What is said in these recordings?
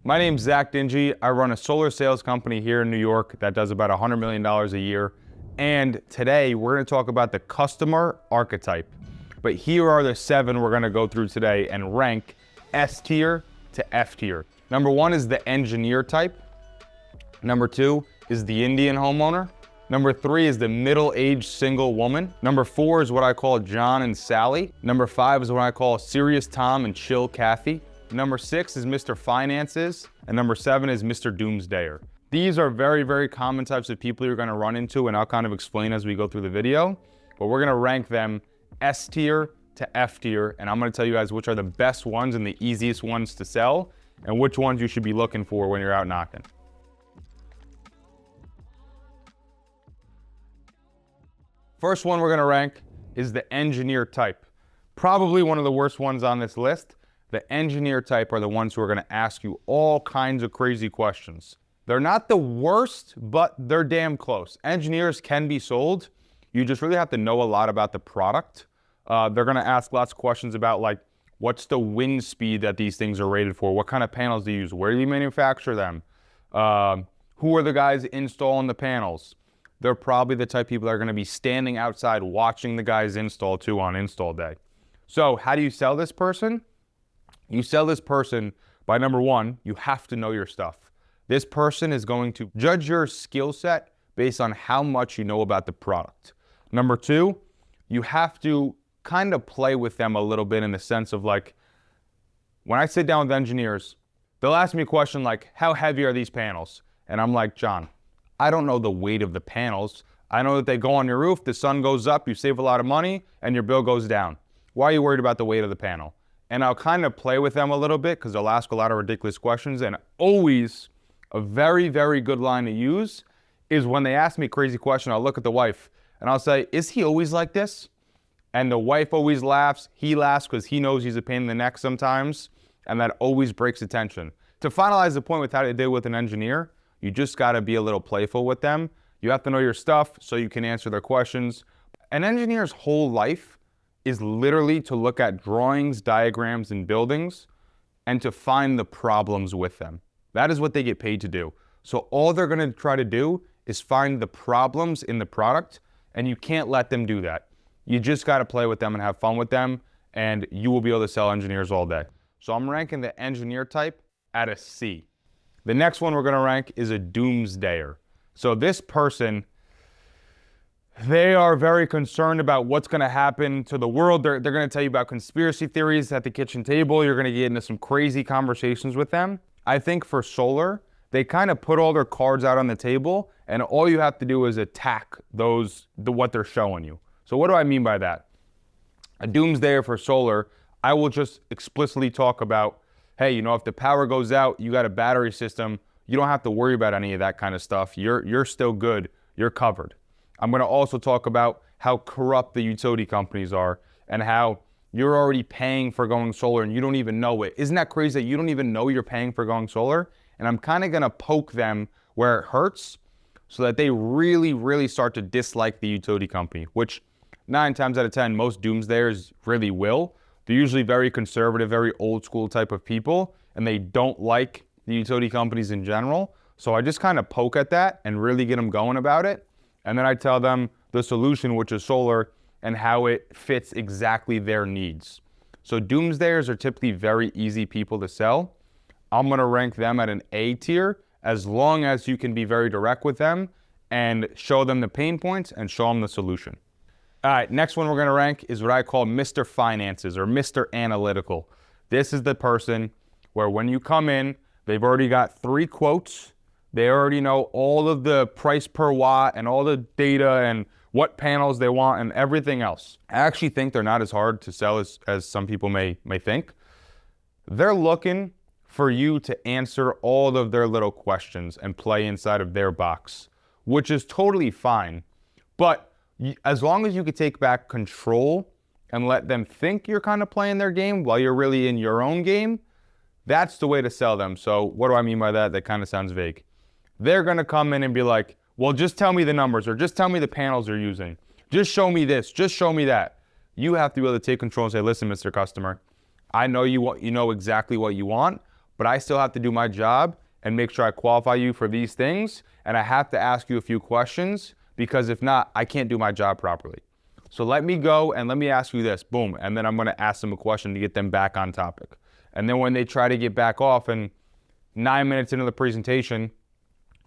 My name's Zac Dingee. I run a solar sales company here in New York that does about $100 million a year. And today we're going to talk about the customer archetype. But here are the 7 we're going to go through today and rank S tier to F tier. Number 1 is the engineer type. Number 2 is the Indian homeowner. Number 3 is the middle-aged single woman. Number 4 is what I call John and Sally. Number 5 is what I call Serious Tom and Chill Cathy. Number 6 is Mr. Finances. And number 7 is Mr. Doomsdayer. These are very, very common types of people you're going to run into, and I'll kind of explain as we go through the video. But we're going to rank them S tier to F tier, and I'm going to tell you guys which are the best ones and the easiest ones to sell, and which ones you should be looking for when you're out knocking. First one we're going to rank is the engineer type. Probably one of the worst ones on this list. The engineer type are the ones who are going to ask you all kinds of crazy questions. They're not the worst, but they're damn close. Engineers can be sold. You just really have to know a lot about the product. They're going to ask lots of questions about, like, what's the wind speed that these things are rated for? What kind of panels do you use? Where do you manufacture them? Who are the guys installing the panels? They're probably the type of people that are going to be standing outside watching the guys install too on install day. So how do you sell this person? You sell this person by, number 1, you have to know your stuff. This person is going to judge your skill set based on how much you know about the product. Number 2, you have to kind of play with them a little bit in the sense of, like, when I sit down with engineers, they'll ask me a question like, how heavy are these panels? And I'm like, John, I don't know the weight of the panels. I know that they go on your roof, the sun goes up, you save a lot of money, and your bill goes down. Why are you worried about the weight of the panel? And I'll kind of play with them a little bit because they'll ask a lot of ridiculous questions. And always a very, very good line to use is when they ask me a crazy question, I'll look at the wife and I'll say, is he always like this? And the wife always laughs. He laughs because he knows he's a pain in the neck sometimes. And that always breaks the tension. To finalize the point with how to deal with an engineer, you just got to be a little playful with them. You have to know your stuff so you can answer their questions. An engineer's whole life is literally to look at drawings, diagrams, and buildings and to find the problems with them. That is what they get paid to do. So all they're going to try to do is find the problems in the product, and you can't let them do that. You just got to play with them and have fun with them, and you will be able to sell engineers all day. So I'm ranking the engineer type at a C. The next one we're going to rank is a doomsdayer. So this person, they are very concerned about what's going to happen to the world. They're going to tell you about conspiracy theories at the kitchen table. You're going to get into some crazy conversations with them. I think for solar, they kind of put all their cards out on the table, and all you have to do is attack what they're showing you. So what do I mean by that? A doomsdayer for solar, I will just explicitly talk about, hey, you know, if the power goes out, you got a battery system, you don't have to worry about any of that kind of stuff. You're still good. You're covered. I'm going to also talk about how corrupt the utility companies are and how you're already paying for going solar and you don't even know it. Isn't that crazy that you don't even know you're paying for going solar? And I'm kind of going to poke them where it hurts so that they really, really start to dislike the utility company, which 9 times out of 10, most doomsdayers really will. They're usually very conservative, very old school type of people, and they don't like the utility companies in general. So I just kind of poke at that and really get them going about it. And then I tell them the solution, which is solar, and how it fits exactly their needs. So doomsdayers are typically very easy people to sell. I'm going to rank them at an A tier as long as you can be very direct with them and show them the pain points and show them the solution. All right, next one we're going to rank is what I call Mr. Finances or Mr. Analytical. This is the person where when you come in, they've already got 3 quotes. They already know all of the price per watt and all the data and what panels they want and everything else. I actually think they're not as hard to sell as some people may think. They're looking for you to answer all of their little questions and play inside of their box, which is totally fine. But as long as you could take back control and let them think you're kind of playing their game while you're really in your own game, that's the way to sell them. So what do I mean by that? That kind of sounds vague. They're going to come in and be like, well, just tell me the numbers or just tell me the panels they're using. Just show me this. Just show me that. You have to be able to take control and say, listen, Mr. Customer, I know you know exactly what you want, but I still have to do my job and make sure I qualify you for these things. And I have to ask you a few questions because if not, I can't do my job properly. So let me go and let me ask you this, boom. And then I'm gonna ask them a question to get them back on topic. And then when they try to get back off and 9 minutes into the presentation,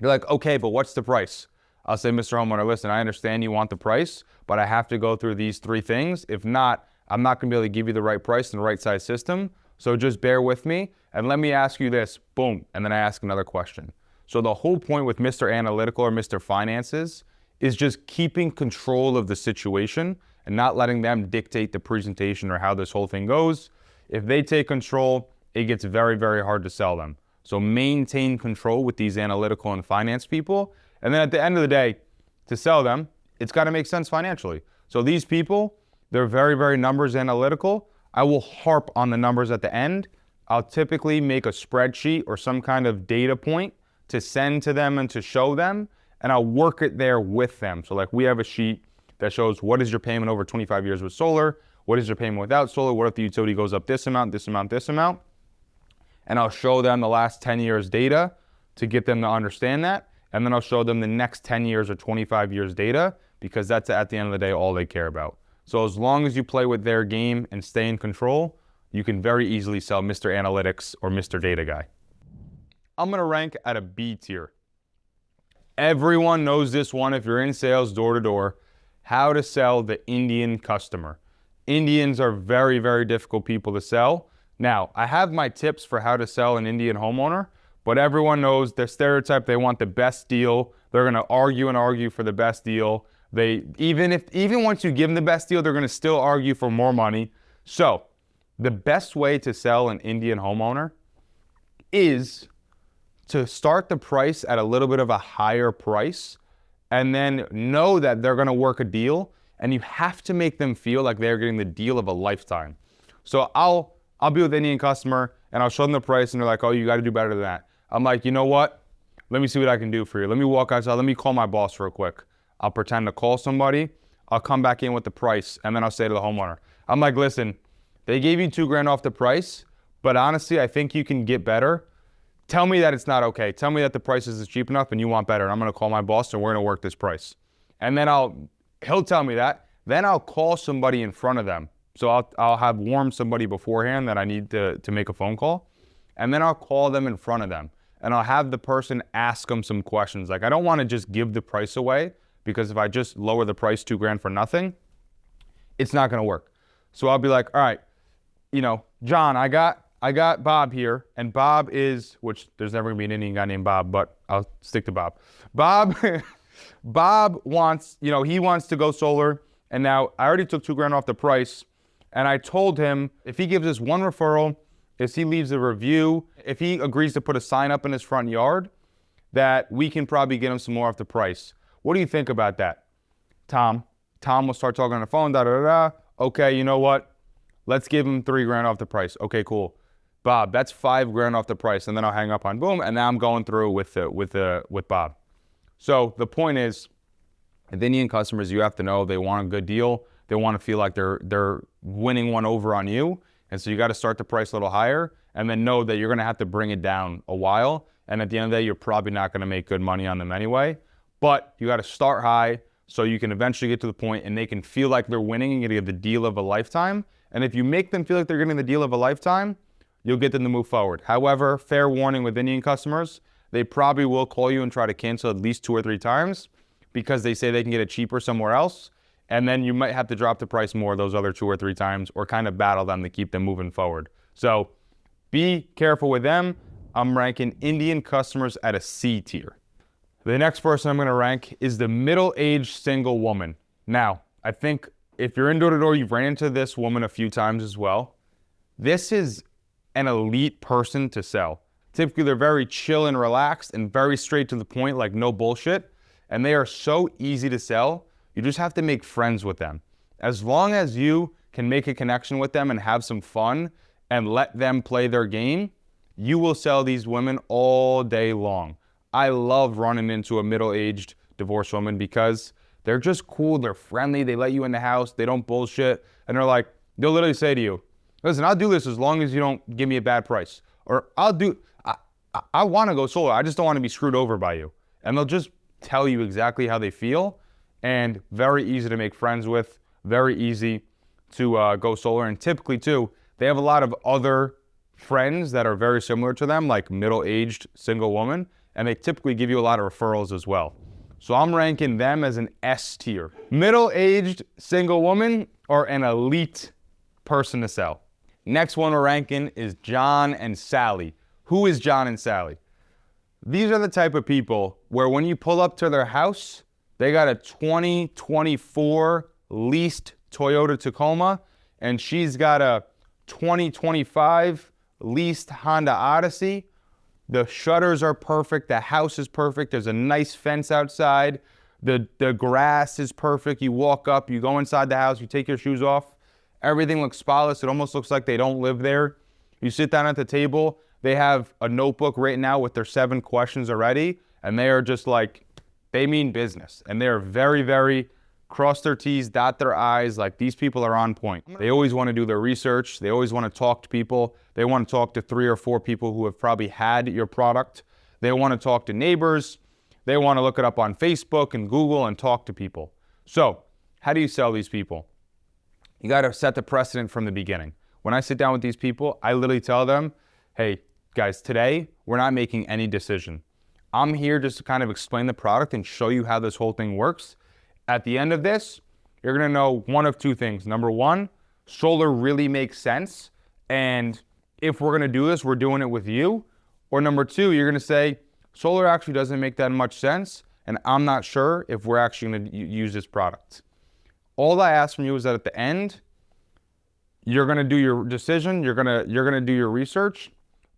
you're like, okay, but what's the price? I'll say, Mr. Homeowner, listen, I understand you want the price, but I have to go through these 3 things. If not, I'm not gonna be able to give you the right price and the right size system. So just bear with me and let me ask you this, boom. And then I ask another question. So the whole point with Mr. Analytical or Mr. Finances is just keeping control of the situation and not letting them dictate the presentation or how this whole thing goes. If they take control, it gets very, very hard to sell them. So maintain control with these analytical and finance people. And then at the end of the day, to sell them, it's got to make sense financially. So these people, they're very, very numbers analytical. I will harp on the numbers at the end. I'll typically make a spreadsheet or some kind of data point to send to them and to show them, and I'll work it there with them. So like we have a sheet that shows what is your payment over 25 years with solar, what is your payment without solar, what if the utility goes up this amount, this amount, this amount, and I'll show them the last 10 years data to get them to understand that, and then I'll show them the next 10 years or 25 years data because that's at the end of the day all they care about. So as long as you play with their game and stay in control, you can very easily sell Mr. Analytics or Mr. Data Guy. I'm gonna rank at a B tier. Everyone knows this one if you're in sales door to door, how to sell the Indian customer. Indians are very, very difficult people to sell. Now, I have my tips for how to sell an Indian homeowner, but everyone knows the stereotype, they want the best deal. They're gonna argue and argue for the best deal. Even once you give them the best deal, they're gonna still argue for more money. So, the best way to sell an Indian homeowner is to start the price at a little bit of a higher price and then know that they're gonna work a deal, and you have to make them feel like they're getting the deal of a lifetime. So I'll be with an Indian customer and I'll show them the price and they're like, oh, you gotta do better than that. I'm like, you know what? Let me see what I can do for you. Let me walk outside, let me call my boss real quick. I'll pretend to call somebody, I'll come back in with the price, and then I'll say to the homeowner, I'm like, listen, they gave you $2,000 off the price, but honestly, I think you can get better. Tell me that it's not okay. Tell me that the price isn't cheap enough and you want better. And I'm gonna call my boss and we're gonna work this price. And then he'll tell me that. Then I'll call somebody in front of them. So I'll have warned somebody beforehand that I need to make a phone call. And then I'll call them in front of them. And I'll have the person ask them some questions. Like I don't wanna just give the price away because if I just lower the price $2,000 for nothing, it's not gonna work. So I'll be like, all right, John, I got Bob here, and Bob is, which there's never gonna be an Indian guy named Bob, but I'll stick to Bob. Bob wants, he wants to go solar, and now I already took $2,000 off the price, and I told him if he gives us one referral, if he leaves a review, if he agrees to put a sign up in his front yard, that we can probably get him some more off the price. What do you think about that? Tom will start talking on the phone, Okay, you know what? Let's give him $3,000 off the price. Okay, cool. Bob, that's $5,000 off the price, and then I'll hang up on boom, and now I'm going through with Bob. So the point is, with Indian customers, you have to know they want a good deal. They want to feel like they're winning one over on you, and so you got to start the price a little higher, and then know that you're going to have to bring it down a while, and at the end of the day, you're probably not going to make good money on them anyway. But you got to start high so you can eventually get to the point, and they can feel like they're winning and get the deal of a lifetime. And if you make them feel like they're getting the deal of a lifetime, you'll get them to move forward. However, fair warning with Indian customers, they probably will call you and try to cancel at least 2 or 3 times because they say they can get it cheaper somewhere else. And then you might have to drop the price more those other 2 or 3 times or kind of battle them to keep them moving forward. So be careful with them. I'm ranking Indian customers at a C tier. The next person I'm gonna rank is the middle-aged single woman. Now, I think if you're in door-to-door, you've ran into this woman a few times as well. This is an elite person to sell. Typically, they're very chill and relaxed and very straight to the point, like no bullshit. And they are so easy to sell. You just have to make friends with them. As long as you can make a connection with them and have some fun and let them play their game, you will sell these women all day long. I love running into a middle-aged divorced woman because they're just cool, they're friendly, they let you in the house, they don't bullshit, and they'll literally say to you, listen, I'll do this as long as you don't give me a bad price. Or I'll do I want to go solar. I just don't want to be screwed over by you. And they'll just tell you exactly how they feel, and very easy to make friends with, very easy to go solar. And typically too, they have a lot of other friends that are very similar to them, like middle-aged single woman, and they typically give you a lot of referrals as well. So I'm ranking them as an S tier. Middle-aged single woman are an elite person to sell. Next one we're ranking is John and Sally. Who is John and Sally? These are the type of people where when you pull up to their house, they got a 2024 leased Toyota Tacoma, and she's got a 2025 leased Honda Odyssey. The shutters are perfect. The house is perfect. There's a nice fence outside. The grass is perfect. You walk up, you go inside the house, you take your shoes off. Everything looks spotless. It almost looks like they don't live there. You sit down at the table. They have a notebook right now with their 7 questions already, and they are just like, they mean business. And they're very, very cross their T's, dot their I's. Like, these people are on point. They always want to do their research. They always want to talk to people. They want to talk to 3 or 4 people who have probably had your product. They want to talk to neighbors. They want to look it up on Facebook and Google and talk to people. So how do you sell these people? You got to set the precedent from the beginning. When I sit down with these people, I literally tell them, hey, guys, today we're not making any decision. I'm here just to kind of explain the product and show you how this whole thing works. At the end of this, you're going to know one of 2 things. Number 1, solar really makes sense. And if we're going to do this, we're doing it with you. Or number 2, you're going to say, solar actually doesn't make that much sense, and I'm not sure if we're actually going to use this product. All I ask from you is that at the end, you're going to do your decision, you're going to do your research,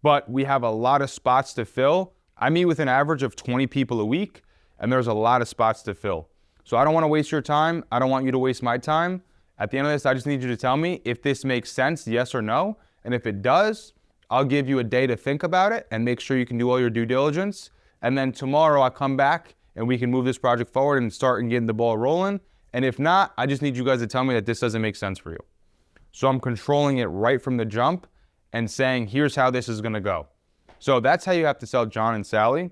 but we have a lot of spots to fill. I meet with an average of 20 people a week, and there's a lot of spots to fill. So I don't want to waste your time. I don't want you to waste my time. At the end of this, I just need you to tell me if this makes sense, yes or no. And if it does, I'll give you a day to think about it and make sure you can do all your due diligence. And then tomorrow I come back and we can move this project forward and start and getting the ball rolling. And if not, I just need you guys to tell me that this doesn't make sense for you. So I'm controlling it right from the jump and saying, here's how this is going to go. So that's how you have to sell John and Sally.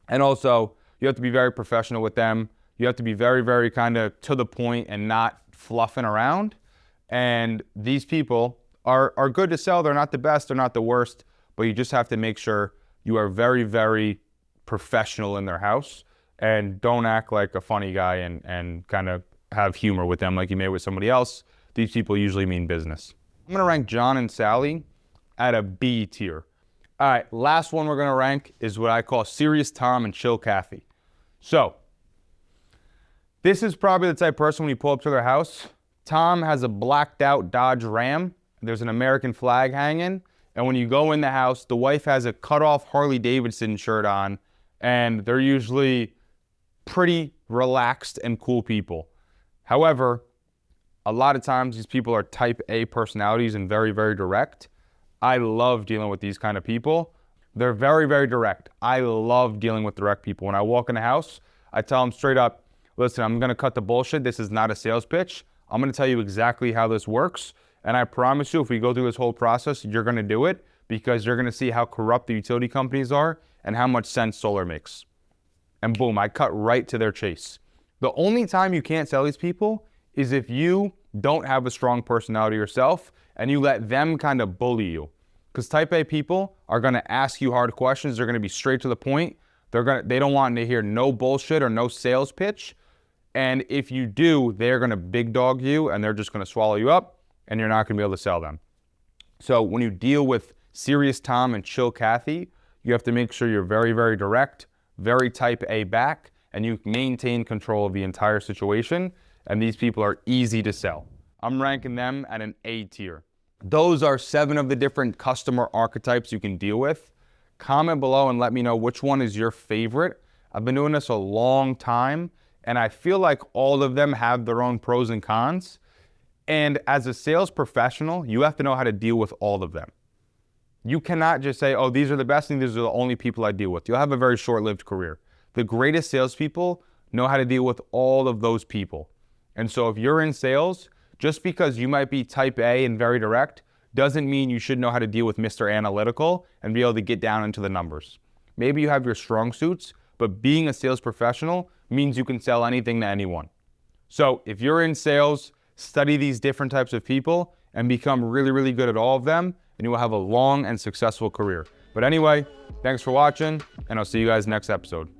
And also, you have to be very professional with them. You have to be very, very kind of to the point and not fluffing around. And these people are good to sell. They're not the best, they're not the worst, but you just have to make sure you are very, very professional in their house and don't act like a funny guy and kind of have humor with them like you may with somebody else. These people usually mean business. I'm going to rank John and Sally at a B tier. All right, last one we're going to rank is what I call Serious Tom and Chill Cathy. So this is probably the type of person when you pull up to their house. Tom has a blacked out Dodge Ram. There's an American flag hanging. And when you go in the house, the wife has a cut off Harley Davidson shirt on. And they're usually pretty relaxed and cool people. However, a lot of times these people are type A personalities and very, very direct. I love dealing with these kind of people. They're very, very direct. I love dealing with direct people. When I walk in the house, I tell them straight up, listen, I'm going to cut the bullshit. This is not a sales pitch. I'm going to tell you exactly how this works. And I promise you, if we go through this whole process, you're going to do it because you're going to see how corrupt the utility companies are and how much sense solar makes. And boom, I cut right to their chase. The only time you can't sell these people is if you don't have a strong personality yourself and you let them kind of bully you. Because type A people are going to ask you hard questions. They're going to be straight to the point. They don't want to hear no bullshit or no sales pitch. And if you do, they're going to big dog you and they're just going to swallow you up and you're not going to be able to sell them. So when you deal with Serious Tom and Chill Cathy, you have to make sure you're very, very direct, very type A back, and you maintain control of the entire situation. And these people are easy to sell. I'm ranking them at an A tier. Those are 7 of the different customer archetypes you can deal with. Comment below and let me know which one is your favorite. I've been doing this a long time, and I feel like all of them have their own pros and cons. And as a sales professional, you have to know how to deal with all of them. You cannot just say, oh, these are the best and these are the only people I deal with. You'll have a very short-lived career. The greatest salespeople know how to deal with all of those people. And so if you're in sales, just because you might be type A and very direct, doesn't mean you should know how to deal with Mr. Analytical and be able to get down into the numbers. Maybe you have your strong suits, but being a sales professional means you can sell anything to anyone. So if you're in sales, study these different types of people and become really, really good at all of them, and you will have a long and successful career. But anyway, thanks for watching, and I'll see you guys next episode.